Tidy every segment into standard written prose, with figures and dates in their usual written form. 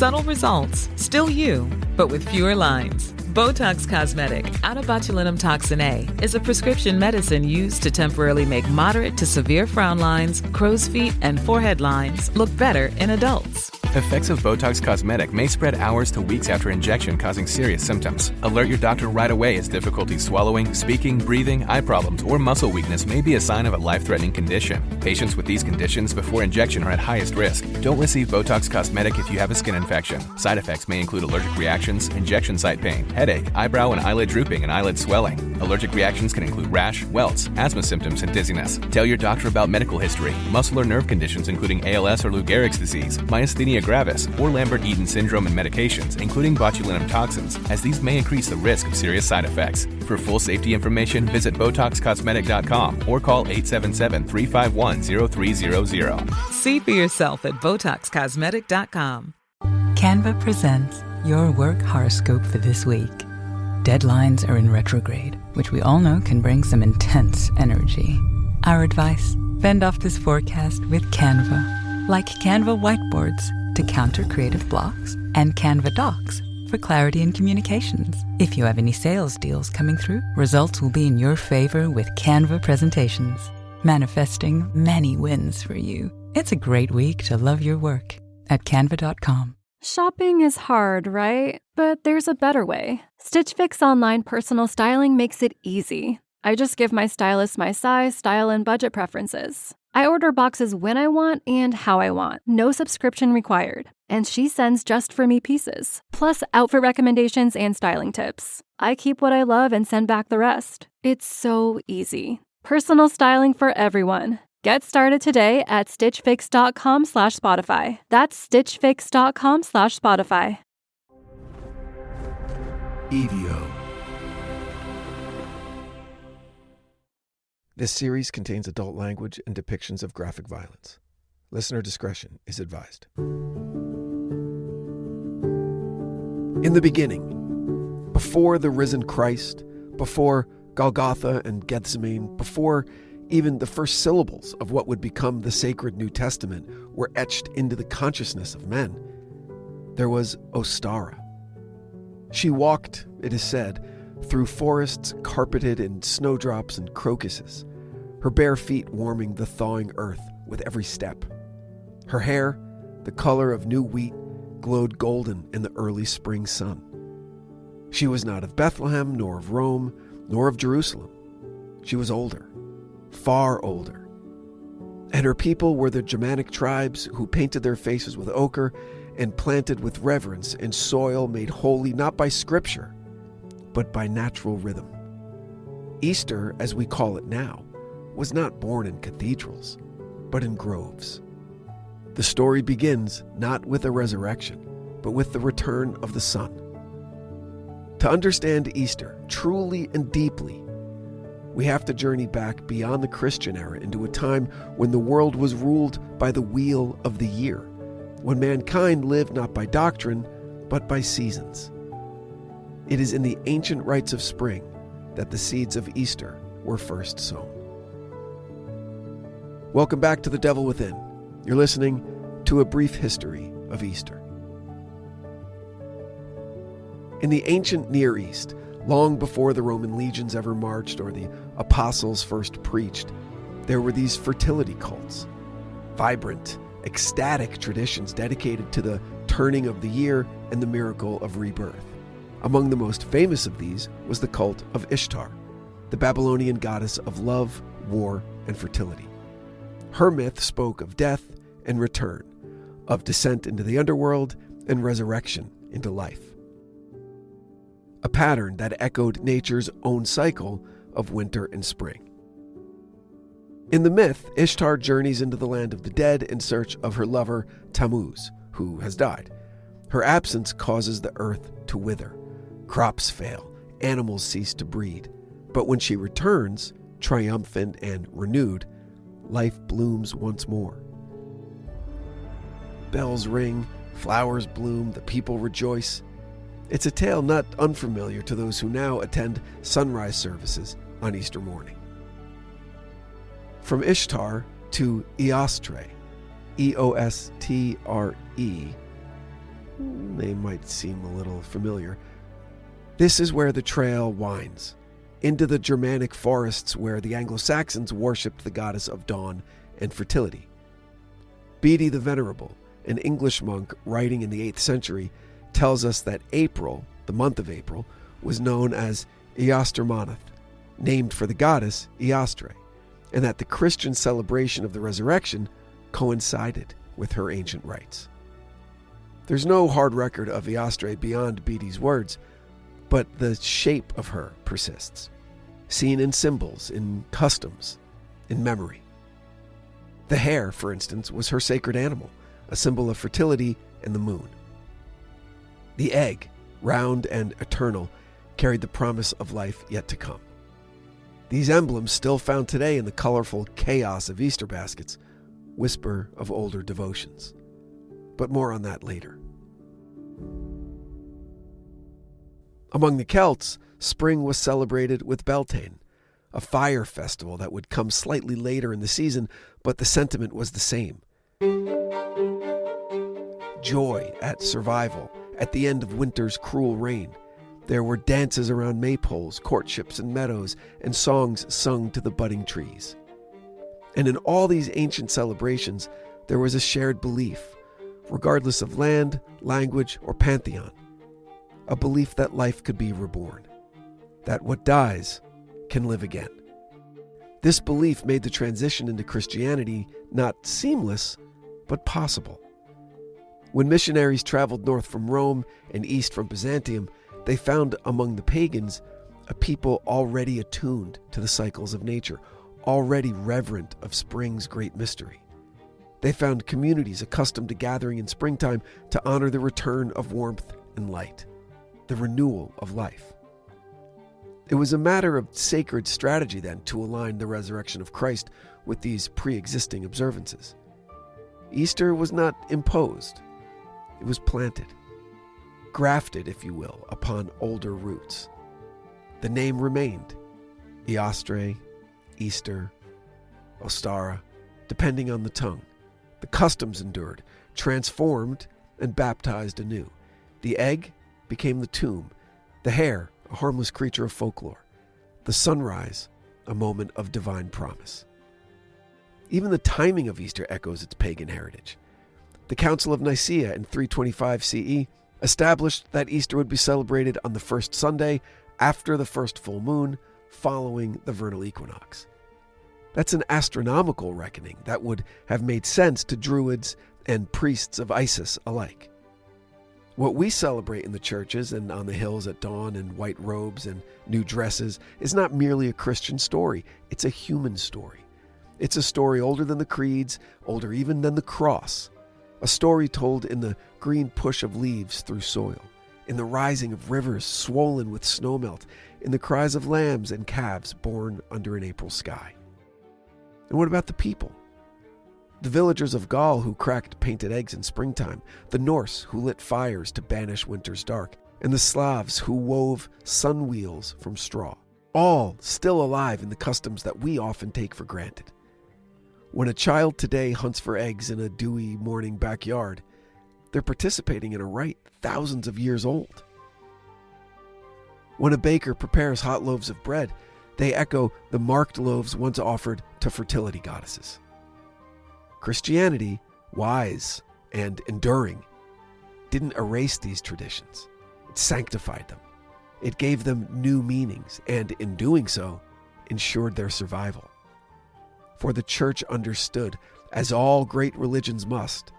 Subtle results, still you, but with fewer lines. Botox Cosmetic, out of botulinum toxin A, is a prescription medicine used to temporarily make moderate to severe frown lines, crow's feet, and forehead lines look better in adults. Effects of Botox Cosmetic may spread hours to weeks after injection, causing serious symptoms. Alert your doctor right away as difficulty swallowing, speaking, breathing, eye problems, or muscle weakness may be a sign of a life-threatening condition. Patients with these conditions before injection are at highest risk. Don't receive Botox Cosmetic if you have a skin infection. Side effects may include allergic reactions, injection site pain, headache, eyebrow and eyelid drooping, and eyelid swelling. Allergic reactions can include rash, welts, asthma symptoms, and dizziness. Tell your doctor about medical history, muscle or nerve conditions including ALS or Lou Gehrig's disease, myasthenia gravis, or Lambert-Eaton syndrome, and medications, including botulinum toxins, as these may increase the risk of serious side effects. For full safety information, visit BotoxCosmetic.com or call 877-351-0300. See for yourself at BotoxCosmetic.com. Canva presents your work horoscope for this week. Deadlines are in retrograde, which we all know can bring some intense energy. Our advice: fend off this forecast with Canva. Like Canva whiteboards to counter creative blocks, and Canva docs for clarity in communications. If you have any sales deals coming through, results will be in your favor with Canva presentations, manifesting many wins for you. It's a great week to love your work at canva.com. Shopping is hard, right? But there's a better way. Stitch Fix online personal styling makes it easy. I just give my stylist my size, style, and budget preferences. I order boxes when I want and how I want. No subscription required. And she sends just for me pieces, plus outfit recommendations and styling tips. I keep what I love and send back the rest. It's so easy. Personal styling for everyone. Get started today at stitchfix.com/Spotify. That's stitchfix.com/Spotify. EVO. This series contains adult language and depictions of graphic violence. Listener discretion is advised. In the beginning, before the risen Christ, before Golgotha and Gethsemane, before even the first syllables of what would become the sacred New Testament were etched into the consciousness of men, there was Ostara. She walked, it is said, through forests carpeted in snowdrops and crocuses, her bare feet warming the thawing earth with every step. Her hair, the color of new wheat, glowed golden in the early spring sun. She was not of Bethlehem, nor of Rome, nor of Jerusalem. She was older, far older. And her people were the Germanic tribes who painted their faces with ochre and planted with reverence in soil made holy not by scripture, but by natural rhythm. Easter, as we call it now, was not born in cathedrals, but in groves. The story begins not with a resurrection, but with the return of the sun. To understand Easter truly and deeply, we have to journey back beyond the Christian era into a time when the world was ruled by the wheel of the year, when mankind lived not by doctrine, but by seasons. It is in the ancient rites of spring that the seeds of Easter were first sown. Welcome back to The Devil Within. You're listening to a brief history of Easter. In the ancient Near East, long before the Roman legions ever marched or the apostles first preached, there were these fertility cults, vibrant, ecstatic traditions dedicated to the turning of the year and the miracle of rebirth. Among the most famous of these was the cult of Ishtar, the Babylonian goddess of love, war, and fertility. Her myth spoke of death and return, of descent into the underworld and resurrection into life. A pattern that echoed nature's own cycle of winter and spring. In the myth, Ishtar journeys into the land of the dead in search of her lover Tammuz, who has died. Her absence causes the earth to wither. Crops fail, animals cease to breed. But when she returns, triumphant and renewed, life blooms once more. Bells ring, flowers bloom, the people rejoice. It's a tale not unfamiliar to those who now attend sunrise services on Easter morning. From Ishtar to Eostre, E-O-S-T-R-E, name might seem a little familiar. This is where the trail winds, into the Germanic forests where the Anglo-Saxons worshipped the goddess of dawn and fertility. Bede the Venerable, an English monk writing in the 8th century, tells us that April, the month of April, was known as Eastermonth, named for the goddess Eastre, and that the Christian celebration of the resurrection coincided with her ancient rites. There's no hard record of Eastre beyond Bede's words, but the shape of her persists, seen in symbols, in customs, in memory. The hare, for instance, was her sacred animal, a symbol of fertility and the moon. The egg, round and eternal, carried the promise of life yet to come. These emblems, still found today in the colorful chaos of Easter baskets, whisper of older devotions. But more on that later. Among the Celts, spring was celebrated with Beltane, a fire festival that would come slightly later in the season, but the sentiment was the same. Joy at survival, at the end of winter's cruel reign. There were dances around maypoles, courtships in meadows, and songs sung to the budding trees. And in all these ancient celebrations, there was a shared belief, regardless of land, language, or pantheon. A belief that life could be reborn, that what dies can live again. This belief made the transition into Christianity not seamless, but possible. When missionaries traveled north from Rome and east from Byzantium, they found among the pagans a people already attuned to the cycles of nature, already reverent of spring's great mystery. They found communities accustomed to gathering in springtime to honor the return of warmth and light, the renewal of life. It was a matter of sacred strategy then to align the resurrection of Christ with these pre-existing observances. Easter was not imposed. It was planted, grafted, if you will, upon older roots. The name remained, Eastre, Easter, Ostara, depending on the tongue. The customs endured, transformed, and baptized anew. The egg became the tomb, the hare a harmless creature of folklore, the sunrise a moment of divine promise. Even the timing of Easter echoes its pagan heritage. The Council of Nicaea in 325 CE established that Easter would be celebrated on the first Sunday after the first full moon following the vernal equinox. That's an astronomical reckoning that would have made sense to Druids and priests of Isis alike. What we celebrate in the churches and on the hills at dawn in white robes and new dresses is not merely a Christian story, it's a human story. It's a story older than the creeds, older even than the cross. A story told in the green push of leaves through soil, in the rising of rivers swollen with snowmelt, in the cries of lambs and calves born under an April sky. And what about the people? The villagers of Gaul who cracked painted eggs in springtime, the Norse who lit fires to banish winter's dark, and the Slavs who wove sun wheels from straw, all still alive in the customs that we often take for granted. When a child today hunts for eggs in a dewy morning backyard, they're participating in a rite thousands of years old. When a baker prepares hot loaves of bread, they echo the marked loaves once offered to fertility goddesses. Christianity, wise and enduring, didn't erase these traditions. It sanctified them. It gave them new meanings, and in doing so, ensured their survival. For the church understood, as all great religions must,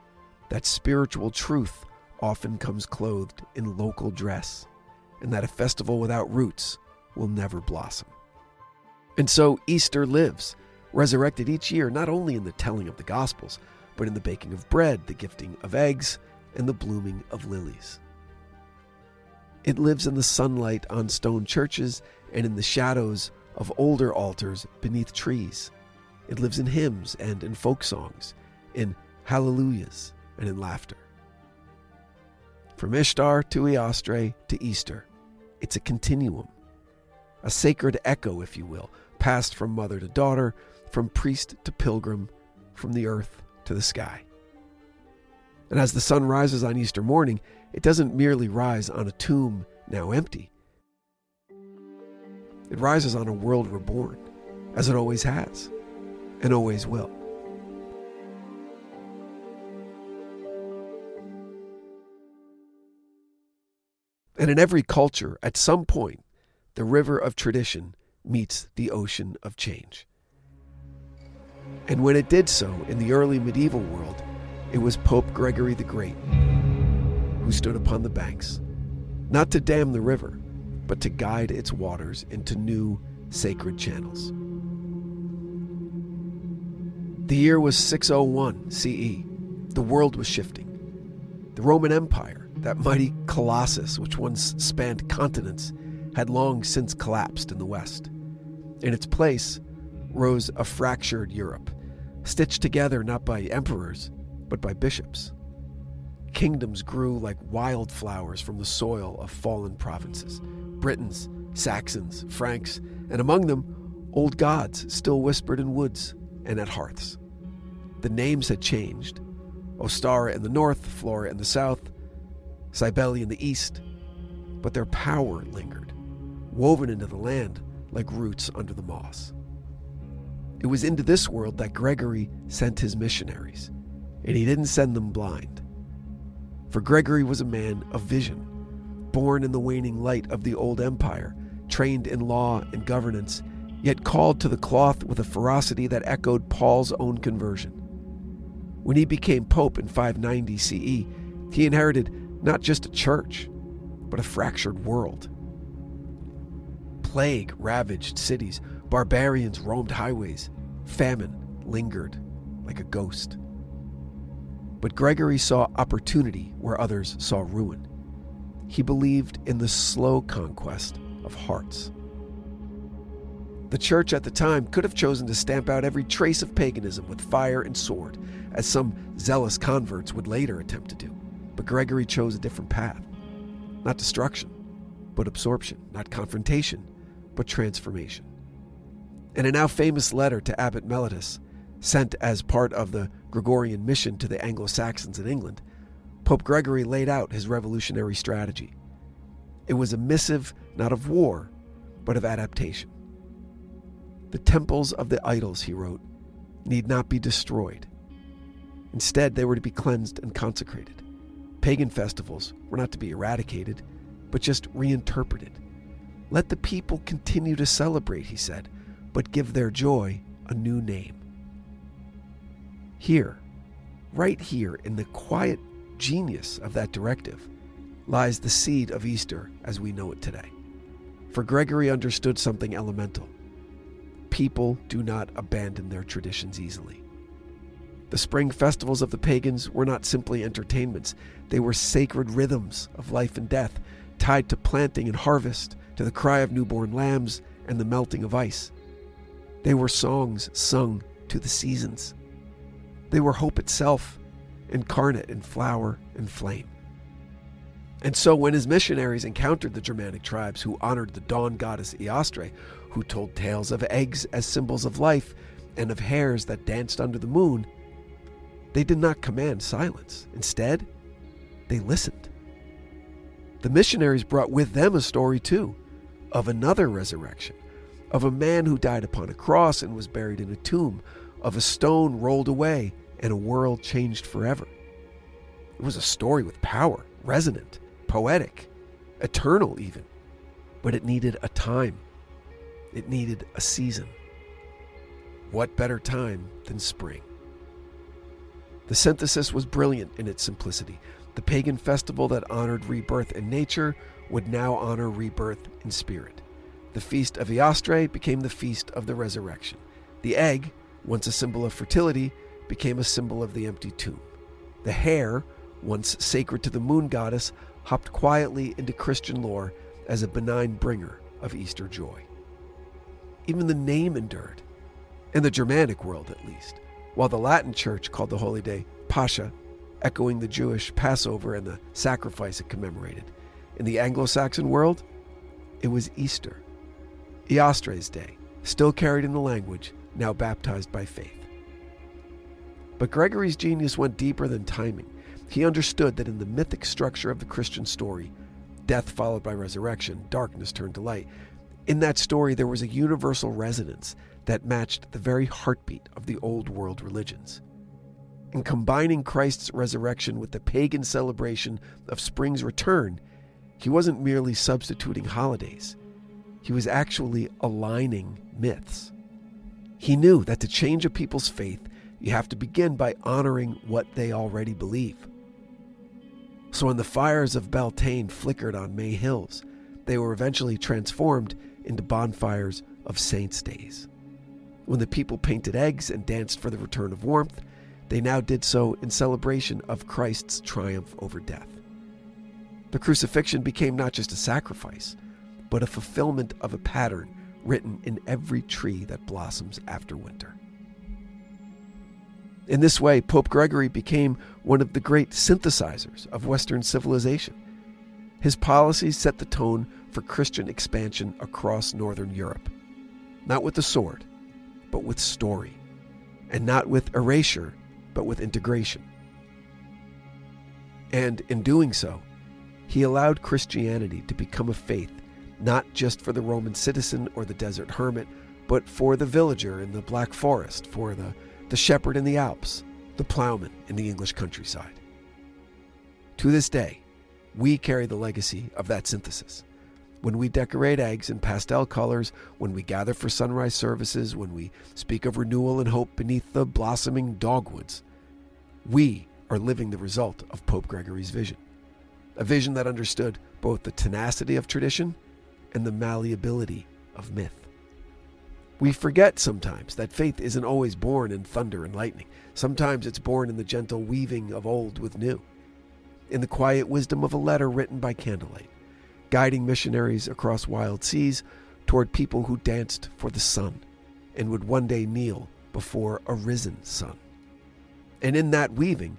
that spiritual truth often comes clothed in local dress, and that a festival without roots will never blossom. And so Easter lives, resurrected each year not only in the telling of the Gospels, but in the baking of bread, the gifting of eggs, and the blooming of lilies. It lives in the sunlight on stone churches and in the shadows of older altars beneath trees. It lives in hymns and in folk songs, in hallelujahs and in laughter. From Ishtar to Eastre to Easter, it's a continuum, a sacred echo, if you will, passed from mother to daughter, from priest to pilgrim, from the earth to the sky. And as the sun rises on Easter morning, it doesn't merely rise on a tomb now empty. It rises on a world reborn, as it always has, and always will. And in every culture, at some point, the river of tradition meets the ocean of change. And when it did so in the early medieval world, it was Pope Gregory the Great who stood upon the banks, not to dam the river, but to guide its waters into new sacred channels. The year was 601 CE. The world was shifting. The Roman Empire, that mighty colossus which once spanned continents, had long since collapsed in the West. In its place rose a fractured Europe, stitched together not by emperors, but by bishops. Kingdoms grew like wildflowers from the soil of fallen provinces. Britons, Saxons, Franks, and among them, old gods still whispered in woods and at hearths. The names had changed. Ostara in the north, Flora in the south, Cybele in the east, but their power lingered, woven into the land like roots under the moss. It was into this world that Gregory sent his missionaries, and he didn't send them blind. For Gregory was a man of vision, born in the waning light of the old empire, trained in law and governance, yet called to the cloth with a ferocity that echoed Paul's own conversion. When he became pope in 590 CE, he inherited not just a church, but a fractured world. Plague ravaged cities, barbarians roamed highways, famine lingered like a ghost. But Gregory saw opportunity where others saw ruin. He believed in the slow conquest of hearts. The church at the time could have chosen to stamp out every trace of paganism with fire and sword, as some zealous converts would later attempt to do. But Gregory chose a different path. Not destruction, but absorption. Not confrontation, but transformation. In a now famous letter to Abbot Mellitus, sent as part of the Gregorian mission to the Anglo-Saxons in England, Pope Gregory laid out his revolutionary strategy. It was a missive not of war, but of adaptation. The temples of the idols, he wrote, need not be destroyed. Instead, they were to be cleansed and consecrated. Pagan festivals were not to be eradicated, but just reinterpreted. Let the people continue to celebrate, he said, but give their joy a new name. Here, right here in the quiet genius of that directive, lies the seed of Easter as we know it today. For Gregory understood something elemental. People do not abandon their traditions easily. The spring festivals of the pagans were not simply entertainments. They were sacred rhythms of life and death, tied to planting and harvest, to the cry of newborn lambs and the melting of ice. They were songs sung to the seasons. They were hope itself, incarnate in flower and flame. And so when his missionaries encountered the Germanic tribes who honored the dawn goddess Eostre, who told tales of eggs as symbols of life and of hares that danced under the moon, they did not command silence. Instead, they listened. The missionaries brought with them a story, too, of another resurrection, of a man who died upon a cross and was buried in a tomb, of a stone rolled away and a world changed forever. It was a story with power, resonant, poetic, eternal even. But it needed a time. It needed a season. What better time than spring? The synthesis was brilliant in its simplicity. The pagan festival that honored rebirth in nature would now honor rebirth in spirit. The feast of Eostre became the feast of the resurrection. The egg, once a symbol of fertility, became a symbol of the empty tomb. The hare, once sacred to the moon goddess, hopped quietly into Christian lore as a benign bringer of Easter joy. Even the name endured, in the Germanic world at least, while the Latin church called the holy day Pascha, echoing the Jewish Passover and the sacrifice it commemorated. In the Anglo-Saxon world, it was Easter, Eostre's day, still carried in the language, now baptized by faith. But Gregory's genius went deeper than timing. He understood that in the mythic structure of the Christian story, death followed by resurrection, darkness turned to light, in that story there was a universal resonance that matched the very heartbeat of the old world religions. In combining Christ's resurrection with the pagan celebration of spring's return, he wasn't merely substituting holidays. He was actually aligning myths. He knew that to change a people's faith, you have to begin by honoring what they already believe. So when the fires of Beltane flickered on May Hills, they were eventually transformed into bonfires of saints' days. When the people painted eggs and danced for the return of warmth, they now did so in celebration of Christ's triumph over death. The crucifixion became not just a sacrifice, but a fulfillment of a pattern written in every tree that blossoms after winter. In this way, Pope Gregory became one of the great synthesizers of Western civilization. His policies set the tone for Christian expansion across Northern Europe, not with the sword, but with story, and not with erasure, but with integration. And in doing so, he allowed Christianity to become a faith not just for the Roman citizen or the desert hermit, but for the villager in the Black Forest, for the shepherd in the Alps, the plowman in the English countryside. To this day, we carry the legacy of that synthesis. When we decorate eggs in pastel colors, when we gather for sunrise services, when we speak of renewal and hope beneath the blossoming dogwoods, we are living the result of Pope Gregory's vision. A vision that understood both the tenacity of tradition and the malleability of myth. We forget sometimes that faith isn't always born in thunder and lightning. Sometimes it's born in the gentle weaving of old with new, in the quiet wisdom of a letter written by candlelight, guiding missionaries across wild seas toward people who danced for the sun and would one day kneel before a risen sun. And in that weaving,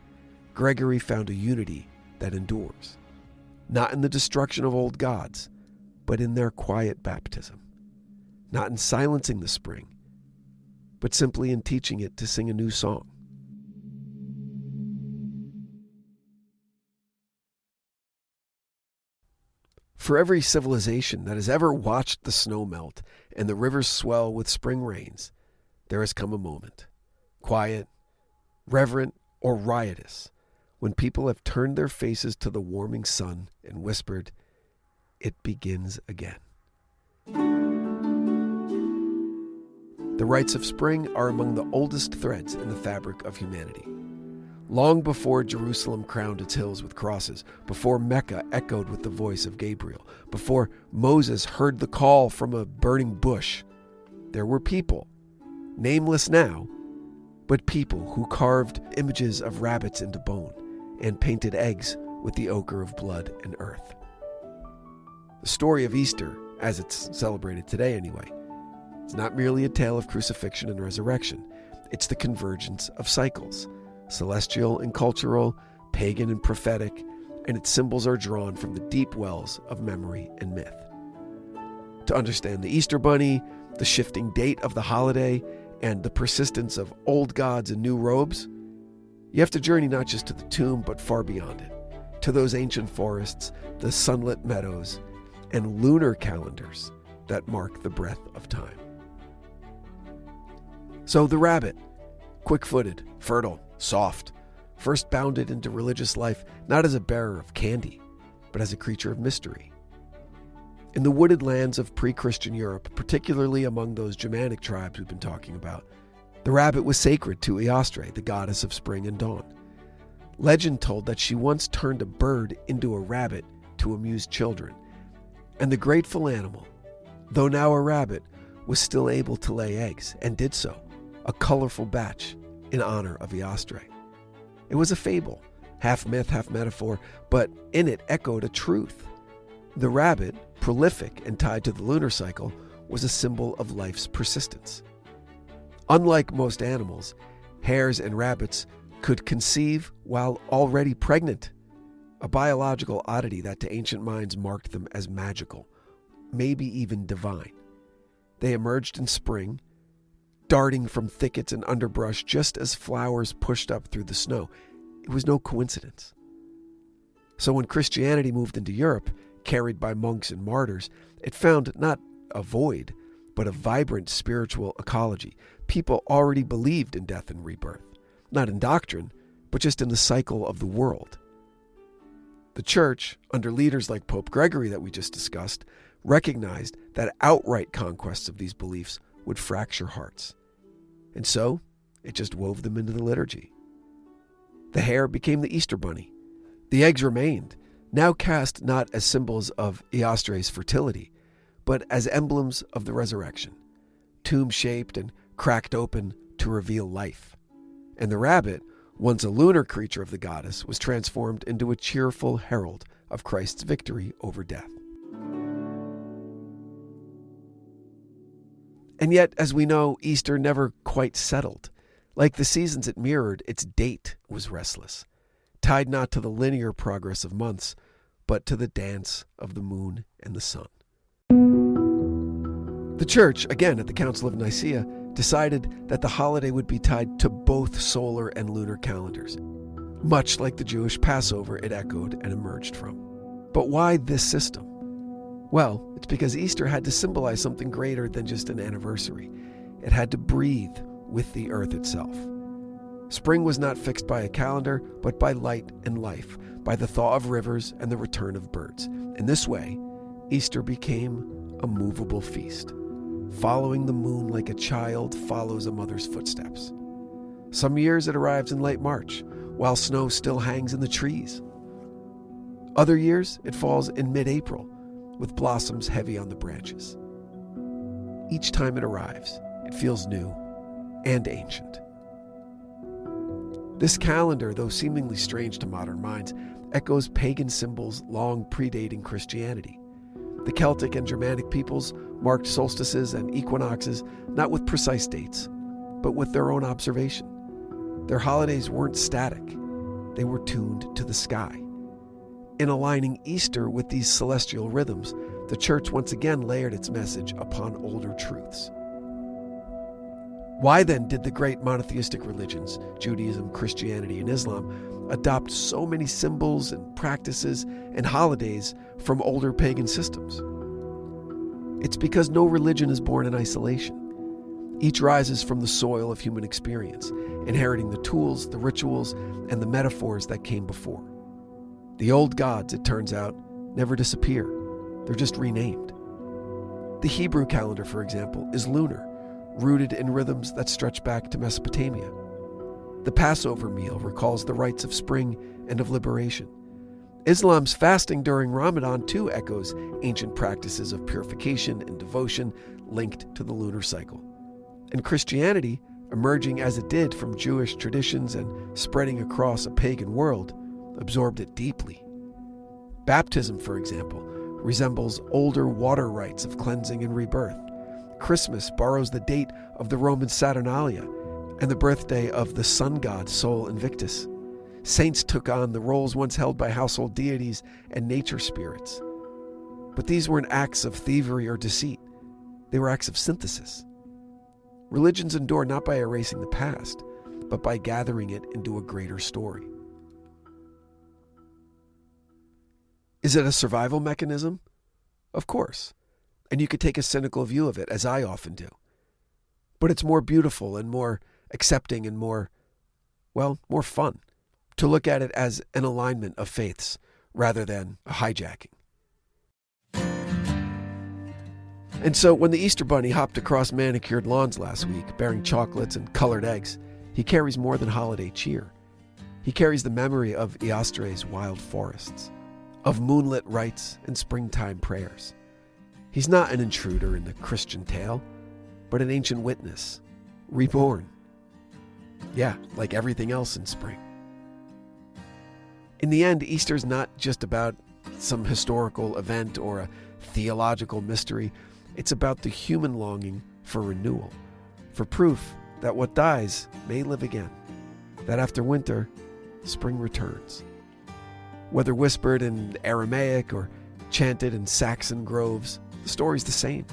Gregory found a unity that endures, not in the destruction of old gods, but in their quiet baptism, not in silencing the spring, but simply in teaching it to sing a new song. For every civilization that has ever watched the snow melt and the rivers swell with spring rains, there has come a moment, quiet, reverent, or riotous, when people have turned their faces to the warming sun and whispered, "It begins again." The rites of spring are among the oldest threads in the fabric of humanity. Long before Jerusalem crowned its hills with crosses, before Mecca echoed with the voice of Gabriel, before Moses heard the call from a burning bush, there were people, nameless now, but people who carved images of rabbits into bone and painted eggs with the ochre of blood and earth. The story of Easter, as it's celebrated today anyway, is not merely a tale of crucifixion and resurrection. It's the convergence of cycles, celestial and cultural, pagan and prophetic, and its symbols are drawn from the deep wells of memory and myth. To understand the Easter Bunny, the shifting date of the holiday, and the persistence of old gods in new robes, you have to journey not just to the tomb, but far beyond it, to those ancient forests, the sunlit meadows, and lunar calendars that mark the breath of time. So the rabbit, quick-footed, fertile, soft, first bounded into religious life not as a bearer of candy, but as a creature of mystery. In the wooded lands of pre-Christian Europe, particularly among those Germanic tribes we've been talking about, the rabbit was sacred to Eostre, the goddess of spring and dawn. Legend told that she once turned a bird into a rabbit to amuse children, and the grateful animal, though now a rabbit, was still able to lay eggs, and did so, a colorful batch in honor of Eostre. It was a fable, half myth, half metaphor, but in it echoed a truth. The rabbit, prolific and tied to the lunar cycle, was a symbol of life's persistence. Unlike most animals, hares and rabbits could conceive while already pregnant, a biological oddity that to ancient minds marked them as magical, maybe even divine. They emerged in spring, darting from thickets and underbrush just as flowers pushed up through the snow. It was no coincidence. So when Christianity moved into Europe, carried by monks and martyrs, it found not a void, but a vibrant spiritual ecology. People already believed in death and rebirth, not in doctrine, but just in the cycle of the world. The church, under leaders like Pope Gregory that we just discussed, recognized that outright conquests of these beliefs would fracture hearts. And so, it just wove them into the liturgy. The hare became the Easter bunny. The eggs remained, now cast not as symbols of Eostre's fertility, but as emblems of the resurrection, tomb-shaped and cracked open to reveal life. And the rabbit, once a lunar creature of the goddess, was transformed into a cheerful herald of Christ's victory over death. And yet, as we know, Easter never quite settled. Like the seasons it mirrored, its date was restless, tied not to the linear progress of months, but to the dance of the moon and the sun. The church, again at the Council of Nicaea, decided that the holiday would be tied to both solar and lunar calendars, much like the Jewish Passover it echoed and emerged from. But why this system? Well, it's because Easter had to symbolize something greater than just an anniversary. It had to breathe with the earth itself. Spring was not fixed by a calendar, but by light and life, by the thaw of rivers and the return of birds. In this way, Easter became a movable feast, following the moon like a child follows a mother's footsteps. Some years it arrives in late March, while snow still hangs in the trees. Other years it falls in mid-April, with blossoms heavy on the branches. Each time it arrives, it feels new and ancient. This calendar, though seemingly strange to modern minds, echoes pagan symbols long predating Christianity. The Celtic and Germanic peoples marked solstices and equinoxes not with precise dates, but with their own observation. Their holidays weren't static. They were tuned to the sky. In aligning Easter with these celestial rhythms, the church once again layered its message upon older truths. Why then did the great monotheistic religions, Judaism, Christianity, and Islam, adopt so many symbols and practices and holidays from older pagan systems? It's because no religion is born in isolation. Each rises from the soil of human experience, inheriting the tools, the rituals, and the metaphors that came before. The old gods, it turns out, never disappear. They're just renamed. The Hebrew calendar, for example, is lunar, rooted in rhythms that stretch back to Mesopotamia. The Passover meal recalls the rites of spring and of liberation. Islam's fasting during Ramadan too echoes ancient practices of purification and devotion linked to the lunar cycle. And Christianity, emerging as it did from Jewish traditions and spreading across a pagan world, absorbed it deeply. Baptism, for example, resembles older water rites of cleansing and rebirth. Christmas borrows the date of the Roman Saturnalia and the birthday of the sun god Sol Invictus. Saints took on the roles once held by household deities and nature spirits. But these weren't acts of thievery or deceit. They were acts of synthesis. Religions endure not by erasing the past, but by gathering it into a greater story. Is it a survival mechanism? Of course. And you could take a cynical view of it, as I often do. But it's more beautiful and more accepting and more fun to look at it as an alignment of faiths rather than a hijacking. And so when the Easter Bunny hopped across manicured lawns last week, bearing chocolates and colored eggs, he carries more than holiday cheer. He carries the memory of Eostre's wild forests, of moonlit rites and springtime prayers. He's not an intruder in the Christian tale, but an ancient witness, reborn. Yeah, like everything else in spring. In the end, Easter's not just about some historical event or a theological mystery. It's about the human longing for renewal, for proof that what dies may live again, that after winter, spring returns. Whether whispered in Aramaic or chanted in Saxon groves, the story's the same.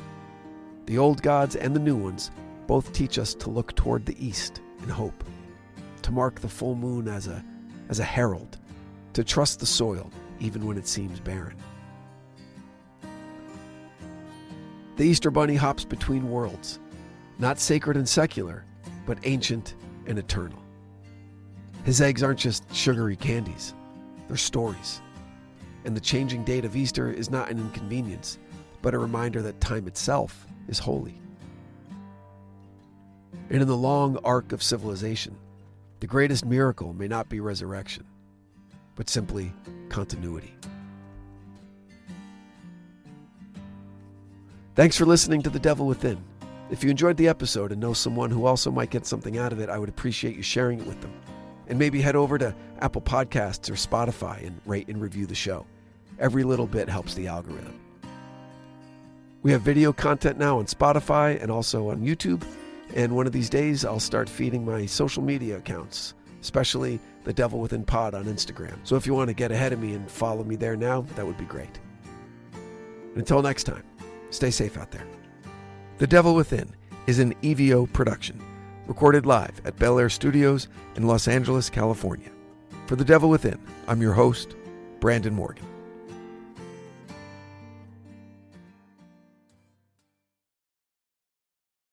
The old gods and the new ones both teach us to look toward the east in hope, to mark the full moon as a herald, to trust the soil even when it seems barren. The Easter Bunny hops between worlds, not sacred and secular, but ancient and eternal. His eggs aren't just sugary candies, they're stories. And the changing date of Easter is not an inconvenience, but a reminder that time itself is holy. And in the long arc of civilization, the greatest miracle may not be resurrection, but simply continuity. Thanks for listening to The Devil Within. If you enjoyed the episode and know someone who also might get something out of it, I would appreciate you sharing it with them. And maybe head over to Apple Podcasts or Spotify and rate and review the show. Every little bit helps the algorithm. We have video content now on Spotify and also on YouTube. And one of these days, I'll start feeding my social media accounts, especially The Devil Within Pod on Instagram. So if you want to get ahead of me and follow me there now, that would be great. And until next time, stay safe out there. The Devil Within is an EVO production, recorded live at Bel Air Studios in Los Angeles, California. For The Devil Within, I'm your host, Brandon Morgan.